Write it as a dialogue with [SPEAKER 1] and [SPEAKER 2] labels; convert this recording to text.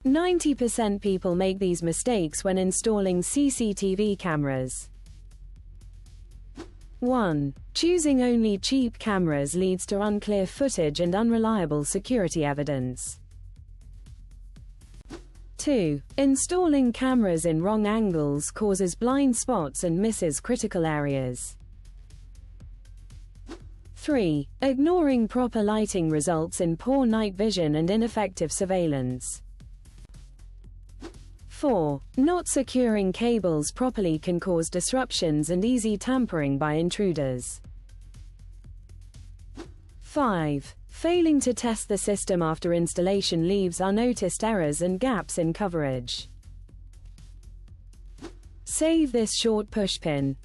[SPEAKER 1] 90% people make these mistakes when installing CCTV cameras. 1. Choosing only cheap cameras leads to unclear footage and unreliable security evidence. 2. Installing cameras in wrong angles causes blind spots and misses critical areas. 3. Ignoring proper lighting results in poor night vision and ineffective surveillance. 4. Not securing cables properly can cause disruptions and easy tampering by intruders. 5. Failing to test the system after installation leaves unnoticed errors and gaps in coverage. Save this short pushpin.